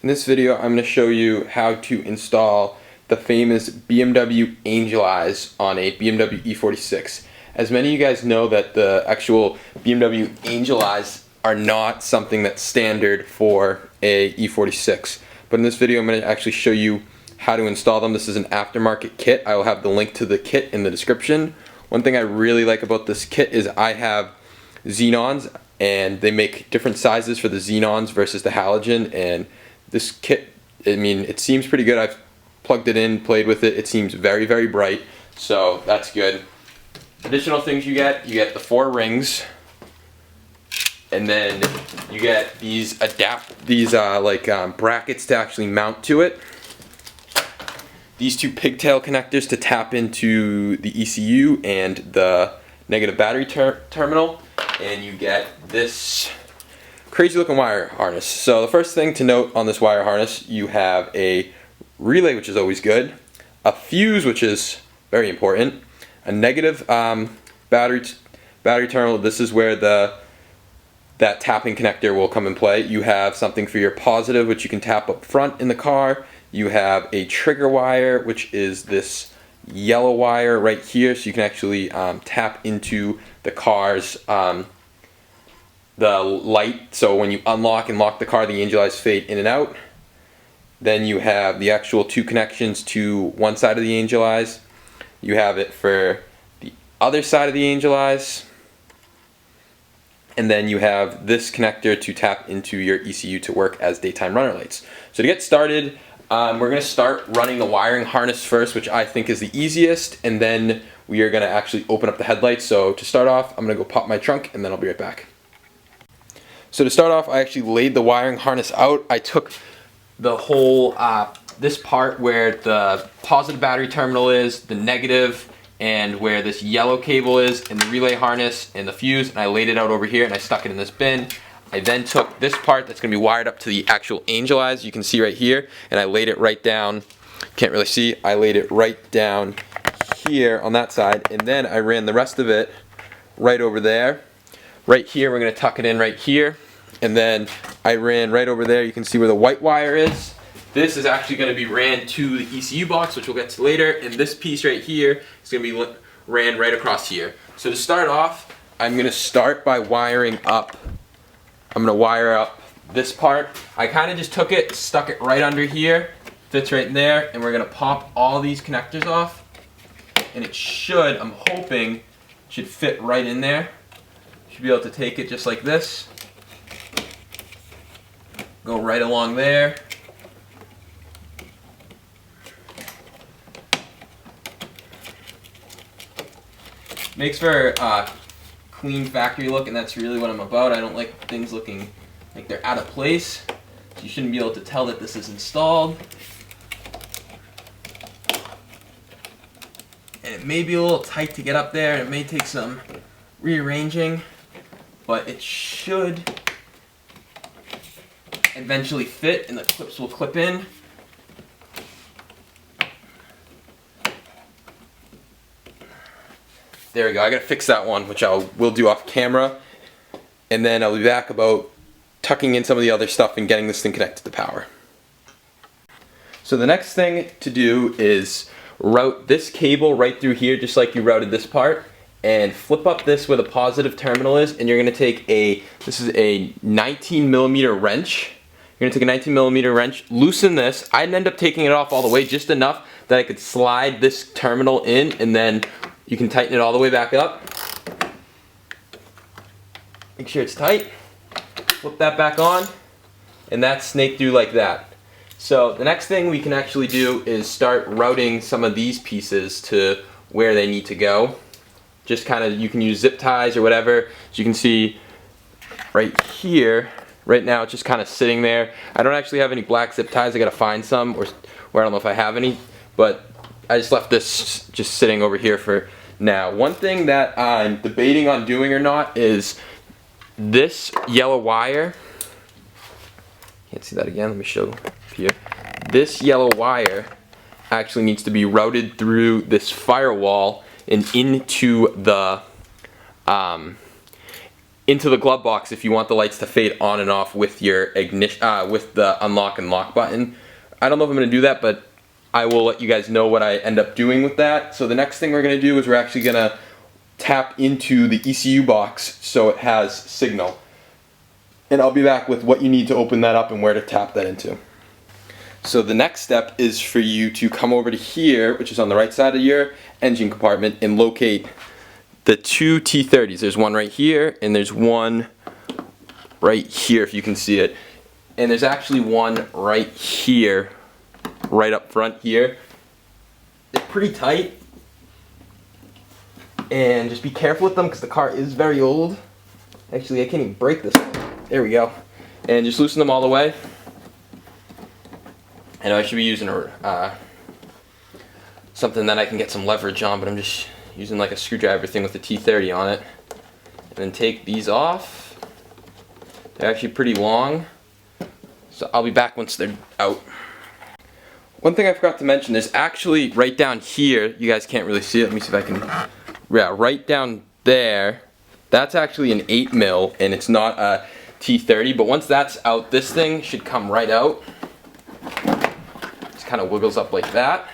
In this video, I'm going to show you how to install the famous BMW Angel Eyes on a BMW e46. As many of you guys know that the actual BMW Angel Eyes are not something that's standard for a e46. But in this video, I'm going to actually show you how to install them. This is an aftermarket kit. I will have the link to the kit in the description. One thing I really like about this kit is I have xenons, and they make different sizes for the xenons versus the halogen, and this kit, I mean, it seems pretty good. I've plugged it in, played with it. It seems very, very bright, so that's good. Additional things you get the 4 rings, and then you get these brackets to actually mount to it. These 2 pigtail connectors to tap into the ECU and the negative battery terminal, and you get this crazy looking wire harness. So the first thing to note on this wire harness, you have a relay, which is always good, a fuse, which is very important, a negative battery terminal. This is where that tapping connector will come in play. You have something for your positive, which you can tap up front in the car. You have a trigger wire, which is this yellow wire right here, so you can actually tap into the car's the light, so when you unlock and lock the car, the angel eyes fade in and out. Then you have the actual 2 connections to one side of the angel eyes. You have it for the other side of the angel eyes. And then you have this connector to tap into your ECU to work as daytime runner lights. So to get started, we're going to start running the wiring harness first, which I think is the easiest, and then we are going to actually open up the headlights. So to start off, I'm going to go pop my trunk, and then I'll be right back. So to start off, I actually laid the wiring harness out. I took the whole, this part where the positive battery terminal is, the negative, and where this yellow cable is, and the relay harness, and the fuse, and I laid it out over here, and I stuck it in this bin. I then took this part that's going to be wired up to the actual angel eyes, you can see right here, and I laid it right down, can't really see, I laid it right down here on that side, and then I ran the rest of it right over there. Right here, we're going to tuck it in right here, and then I ran right over there. You can see where the white wire is. This is actually going to be ran to the ECU box, which we'll get to later, and this piece right here is going to be ran right across here. So to start off, I'm going to start by wiring up. I'm going to wire up this part. I kind of just took it, stuck it right under here, fits right in there, and we're going to pop all these connectors off, and it should, I'm hoping, should fit right in there. Should be able to take it just like this, go right along there, makes for a clean factory look, and that's really what I'm about. I don't like things looking like they're out of place, so you shouldn't be able to tell that this is installed. And it may be a little tight to get up there, and it may take some rearranging, but it should eventually fit, and the clips will clip in. There we go. I gotta fix that one, which will do off camera, and then I'll be back about tucking in some of the other stuff and getting this thing connected to power. So the next thing to do is route this cable right through here, just like you routed this part, and flip up this where the positive terminal is, and you're going to take this is a 19mm wrench. You're going to take a 19mm wrench, loosen this. I didn't end up taking it off all the way, just enough that I could slide this terminal in, and then you can tighten it all the way back up. Make sure it's tight. Flip that back on, and that's snaked through like that. So the next thing we can actually do is start routing some of these pieces to where they need to go. Just kind of, you can use zip ties or whatever. As you can see right here, right now it's just kind of sitting there. I don't actually have any black zip ties. I gotta find some, or I don't know if I have any, but I just left this just sitting over here for now. One thing that I'm debating on doing or not is this yellow wire. Can't see that again, let me show here. This yellow wire actually needs to be routed through this firewall and into the into the glove box if you want the lights to fade on and off with your ignition, with the unlock and lock button. I don't know if I'm going to do that, but I will let you guys know what I end up doing with that. So the next thing we're going to do is we're actually going to tap into the ECU box so it has signal. And I'll be back with what you need to open that up and where to tap that into. So the next step is for you to come over to here, which is on the right side of your engine compartment, and locate the two T30s. There's one right here, and there's one right here, if you can see it. And there's actually one right here, right up front here. It's pretty tight. And just be careful with them because the car is very old. Actually, I can't even break this one. There we go. And just loosen them all the way. I know I should be using something that I can get some leverage on, but I'm just using like a screwdriver thing with the T30 on it. And then take these off. They're actually pretty long. So I'll be back once they're out. One thing I forgot to mention, there's actually right down here, you guys can't really see it, let me see if I can, yeah, right down there, that's actually an 8mm and it's not a T30, but once that's out, this thing should come right out. Just kind of wiggles up like that.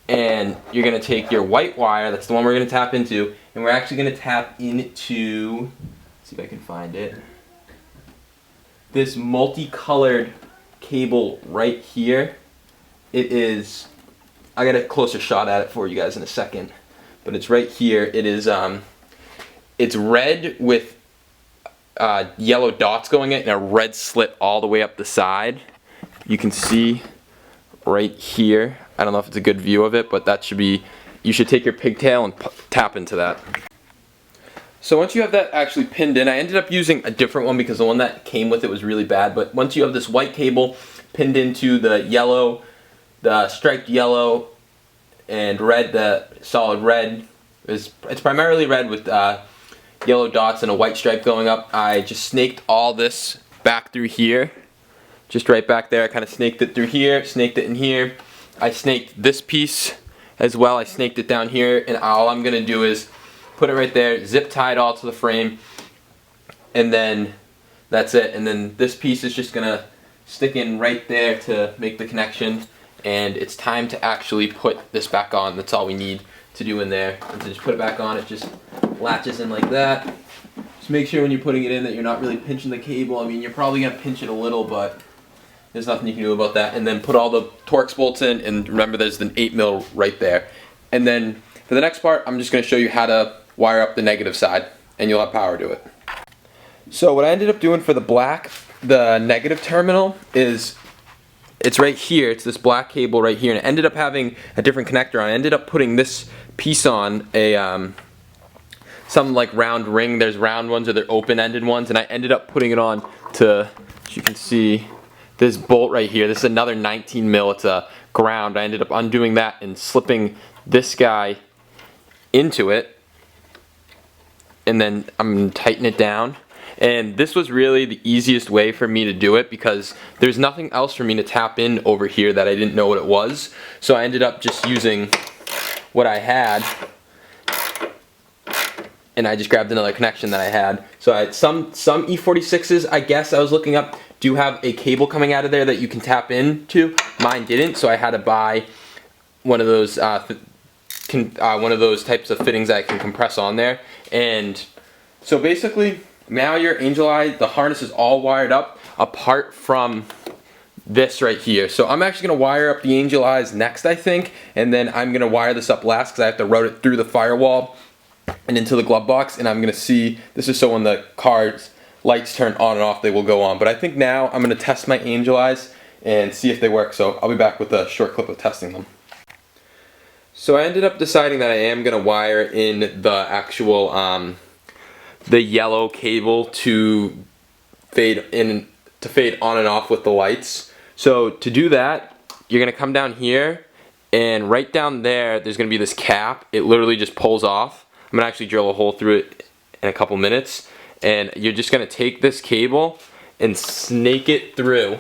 And you're going to take your white wire, that's the one we're going to tap into, and we're actually going to tap into, let's see if I can find it, this multicolored cable right here. It is, I got a closer shot at it for you guys in a second, but it's right here. It is, it's red with yellow dots going in and a red slit all the way up the side. You can see right here. I don't know if it's a good view of it, but that should be, you should take your pigtail and tap into that. So once you have that actually pinned in, I ended up using a different one because the one that came with it was really bad, but once you have this white cable pinned into the yellow, the striped yellow and red, the solid red, it's primarily red with yellow dots and a white stripe going up. I just snaked all this back through here, just right back there. I kind of snaked it through here, snaked it in here. I snaked this piece as well. I snaked it down here, and all I'm going to do is put it right there, zip tie it all to the frame, and then that's it. And then this piece is just going to stick in right there to make the connection, and it's time to actually put this back on. That's all we need to do in there. And to just put it back on, it just latches in like that. Just make sure when you're putting it in that you're not really pinching the cable. I mean, you're probably going to pinch it a little, but there's nothing you can do about that. And then put all the Torx bolts in, and remember there's an 8mm right there. And then for the next part, I'm just going to show you how to wire up the negative side, and you'll have power to it. So what I ended up doing for the negative terminal is, it's right here, it's this black cable right here, and it ended up having a different connector on. I ended up putting this piece on some like round ring. There's round ones or they're open-ended ones, and I ended up putting it on to, as you can see, this bolt right here. This is another 19mm, it's a ground. I ended up undoing that and slipping this guy into it, and then I'm going to tighten it down. And this was really the easiest way for me to do it because there's nothing else for me to tap in over here that I didn't know what it was. So I ended up just using what I had, and I just grabbed another connection that I had. So I had some e46s, I guess I was looking up, do have a cable coming out of there that you can tap into. Mine didn't, so I had to buy one of those types of fittings that I can compress on there. And so basically, now your Angel Eye, the harness is all wired up apart from this right here. So I'm actually going to wire up the Angel Eyes next, I think, and then I'm going to wire this up last because I have to route it through the firewall and into the glove box, and I'm going to see, this is so when the car's lights turn on and off, they will go on. But I think now I'm going to test my Angel Eyes and see if they work, so I'll be back with a short clip of testing them. So I ended up deciding that I am going to wire in the actual the yellow cable to fade on and off with the lights. So to do that, you're going to come down here, and right down there there's going to be this cap. It literally just pulls off. I'm going to actually drill a hole through it in a couple minutes, and you're just going to take this cable and snake it through.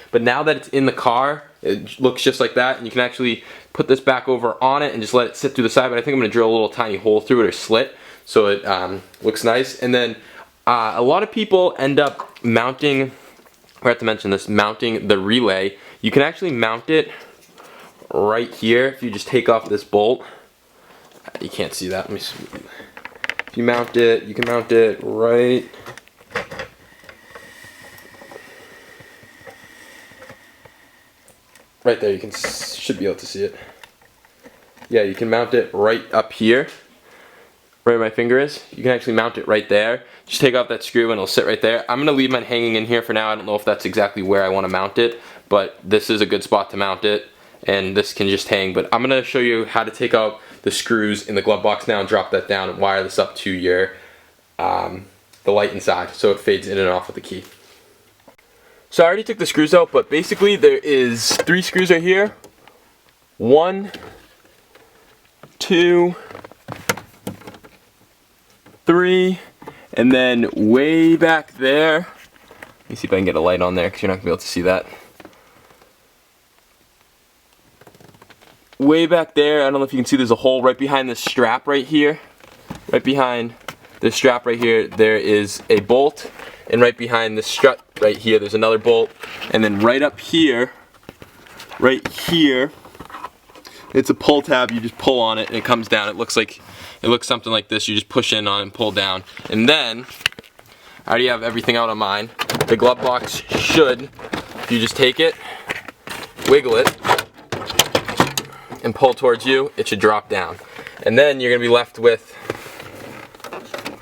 But now that it's in the car, it looks just like that, and you can actually put this back over on it and just let it sit through the side. But I think I'm going to drill a little tiny hole through it, or slit, so it looks nice. And then A lot of people end up mounting, I forgot to mention this, mounting the relay. You can actually mount it right here if you just take off this bolt. You can't see that. Let me see. If you mount it, you can mount it right there. You should be able to see it. Yeah, you can mount it right up here, right where my finger is. You can actually mount it right there. Just take off that screw and it'll sit right there. I'm gonna leave mine hanging in here for now. I don't know if that's exactly where I want to mount it, but this is a good spot to mount it, and this can just hang. But I'm gonna show you how to take out the screws in the glove box now and drop that down and wire this up to your the light inside so it fades in and off with the key. So I already took the screws out, but basically there is 3 screws right here. 1, 2, 3, and then way back there, let me see if I can get a light on there because you're not going to be able to see that. Way back there, I don't know if you can see, there's a hole right behind this strap right here. Right behind this strap right here, there is a bolt, and right behind this strut right here, there's another bolt, and then right up here, it's a pull tab. You just pull on it and it comes down. It looks something like this. You just push in on it and pull down. And then, I already have everything out on mine. The glove box should, if you just take it, wiggle it, and pull towards you, it should drop down. And then you're gonna be left with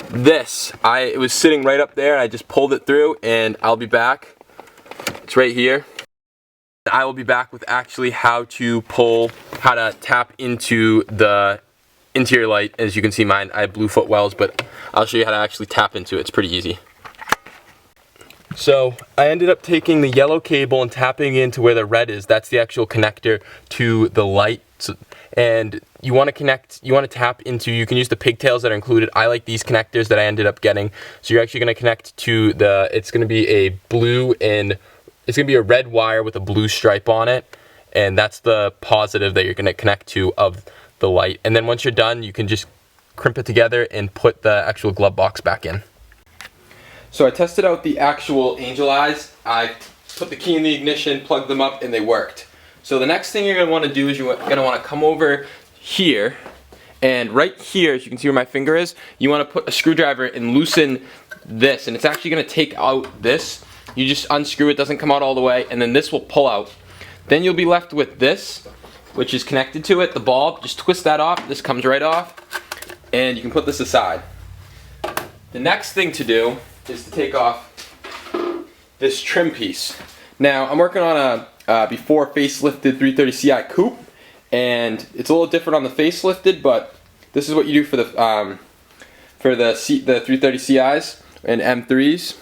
this. It was sitting right up there. I just pulled it through, and I'll be back. It's right here. I will be back with actually how to tap into the interior light. As you can see, mine, I have blue footwells, but I'll show you how to actually tap into it. It's pretty easy. So I ended up taking the yellow cable and tapping into where the red is. That's the actual connector to the light. And you want to tap into, you can use the pigtails that are included. I like these connectors that I ended up getting. So you're actually going to connect to it's going to be a blue and it's going to be a red wire with a blue stripe on it, and that's the positive that you're going to connect to of the light. And then once you're done, you can just crimp it together and put the actual glove box back in. So I tested out the actual angel eyes. I put the key in the ignition, plugged them up, and they worked. So the next thing you're going to want to do is you're going to want to come over here, and right here, as you can see where my finger is, you want to put a screwdriver and loosen this, and it's actually going to take out this. You just unscrew it, doesn't come out all the way, and then this will pull out. Then you'll be left with this, which is connected to it, the bulb. Just twist that off, this comes right off, and you can put this aside. The next thing to do is to take off this trim piece. Now, I'm working on a before facelifted 330 Ci coupe, and it's a little different on the facelifted, but this is what you do for the 330 Ci's and M3s.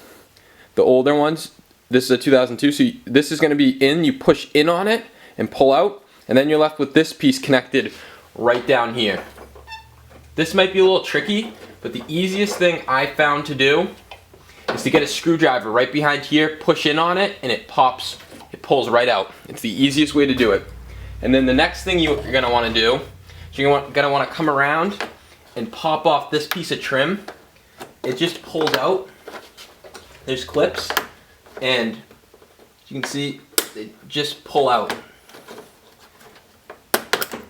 The older ones. This is a 2002, so this is going to be in, you push in on it and pull out, and then you're left with this piece connected right down here. This might be a little tricky, but the easiest thing I found to do is to get a screwdriver right behind here, push in on it, and it pops, it pulls right out. It's the easiest way to do it. And then the next thing you're going to want to do is you're going to want to come around and pop off this piece of trim. It just pulls out. There's clips, and as you can see, they just pull out.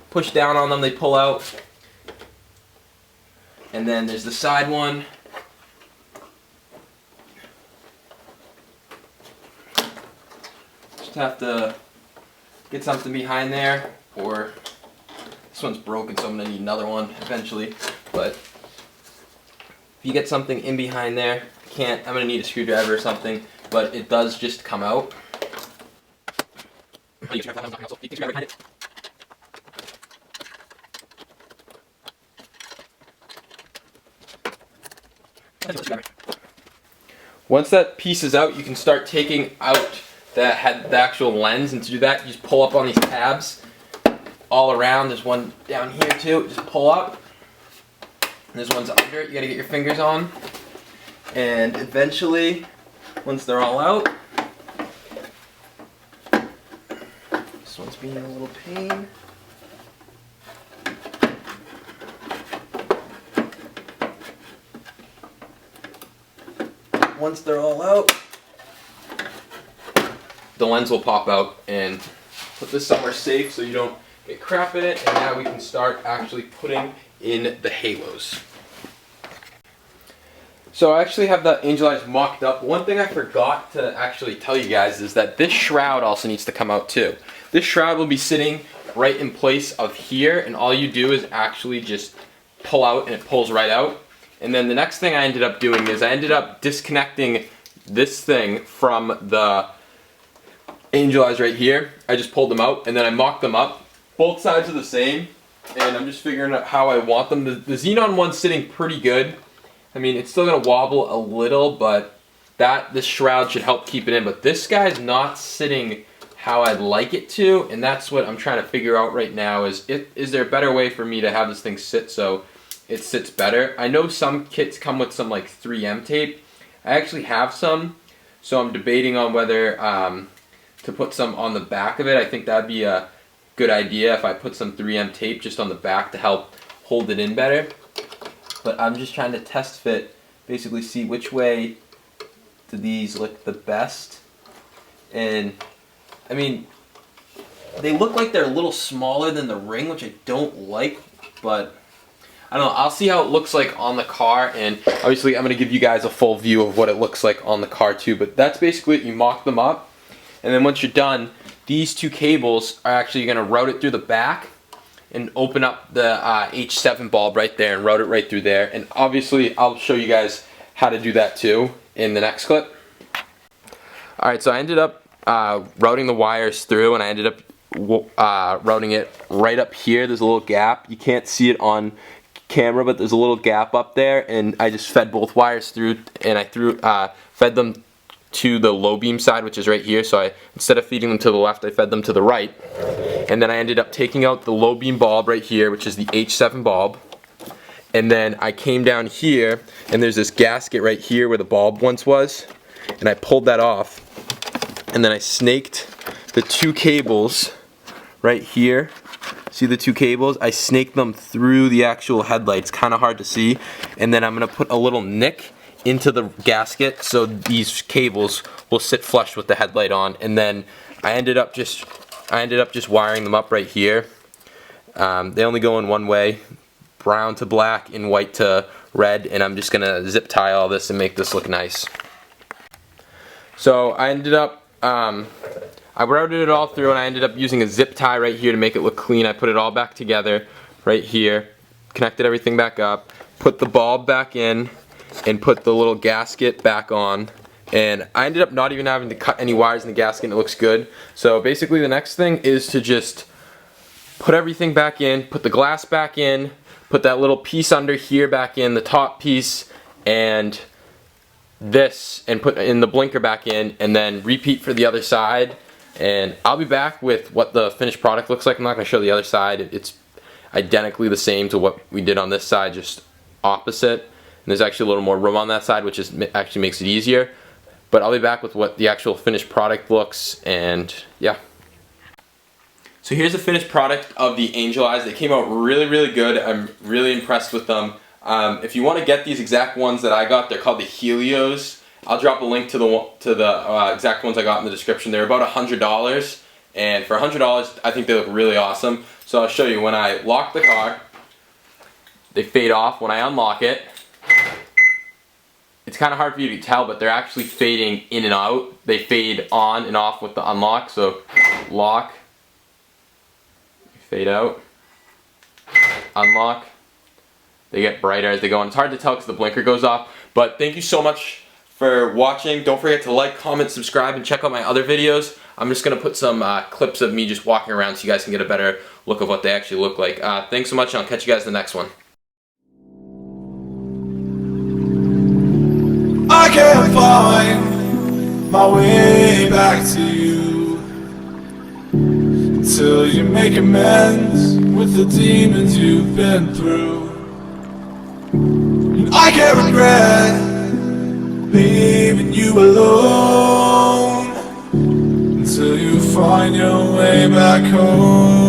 Push down on them, they pull out. And then there's the side one. Just have to get something behind there, or this one's broken, so I'm gonna need another one eventually. But if you get something in behind there, I'm gonna need a screwdriver or something, but it does just come out. Once that piece is out, you can start taking out the actual lens, and to do that, you just pull up on these tabs all around. There's one down here too. Just pull up. And there's one's under it. You gotta get your fingers on. And eventually, once they're all out, this one's being a little pain. once they're all out, the lens will pop out, and put this somewhere safe so you don't get crap in it. And now we can start actually putting in the halos. So I actually have the Angel Eyes mocked up. One thing I forgot to actually tell you guys is that this shroud also needs to come out too. This shroud will be sitting right in place of here, and all you do is actually just pull out, and it pulls right out. And then the next thing I ended up doing is I ended up disconnecting this thing from the Angel Eyes right here. I just pulled them out, and then I mocked them up. Both sides are the same, and I'm just figuring out how I want them. The Xenon one's sitting pretty good. I mean, it's still gonna wobble a little, but this shroud should help keep it in. But this guy's not sitting how I'd like it to, and that's what I'm trying to figure out right now. Is there a better way for me to have this thing sit so it sits better? I know some kits come with some like 3M tape. I actually have some, so I'm debating on whether to put some on the back of it. I think that'd be a good idea if I put some 3M tape just on the back to help hold it in better. But I'm just trying to test fit, basically see which way do these look the best. And I mean, they look like they're a little smaller than the ring, which I don't like, but I don't know. I'll see how it looks like on the car, and obviously I'm going to give you guys a full view of what it looks like on the car too. But that's basically it. You mock them up, and then once you're done, these two cables are actually going to route it through the back and open up the H7 bulb right there and route it right through there. And obviously I'll show you guys how to do that too in the next clip. Alright, so I ended up routing the wires through, and I ended up routing it right up here. There's a little gap. You can't see it on camera, but there's a little gap up there, and I just fed both wires through, and I fed them to the low beam side, which is right here. So instead of feeding them to the left, I fed them to the right. And then I ended up taking out the low beam bulb right here, which is the H7 bulb. And then I came down here, and there's this gasket right here where the bulb once was, and I pulled that off. And then I snaked the two cables right here. See the two cables? I snaked them through the actual headlights. Kind of hard to see. And then I'm going to put a little nick into the gasket so these cables will sit flush with the headlight on. And then I ended up just wiring them up right here. They only go in one way, brown to black and white to red, and I'm just gonna zip tie all this and make this look nice. So I ended up I routed it all through, and I ended up using a zip tie right here to make it look clean. I put it all back together right here, connected everything back up, put the bulb back in, and put the little gasket back on. And I ended up not even having to cut any wires in the gasket, and it looks good. So basically the next thing is to just put everything back in, put the glass back in, put that little piece under here back in, the top piece, and this, and put in the blinker back in, and then repeat for the other side. And I'll be back with what the finished product looks like. I'm not going to show the other side. It's identically the same to what we did on this side, just opposite. And there's actually a little more room on that side, which actually makes it easier. But I'll be back with what the actual finished product looks, and yeah. So here's the finished product of the Angel Eyes. They came out really, really good. I'm really impressed with them. If you want to get these exact ones that I got, they're called the Helios. I'll drop a link to the exact ones I got in the description. They're about $100, and for $100, I think they look really awesome. So I'll show you. When I lock the car, they fade off. When I unlock it, it's kind of hard for you to tell, but they're actually fading in and out. They fade on and off with the unlock. So lock, fade out, unlock. They get brighter as they go on. It's hard to tell because the blinker goes off. But thank you so much for watching. Don't forget to like, comment, subscribe, and check out my other videos. I'm just going to put some clips of me just walking around so you guys can get a better look of what they actually look like. Thanks so much, and I'll catch you guys in the next one. I can't find my way back to you until you make amends with the demons you've been through. And I can't regret leaving you alone until you find your way back home.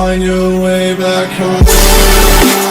find your way back home.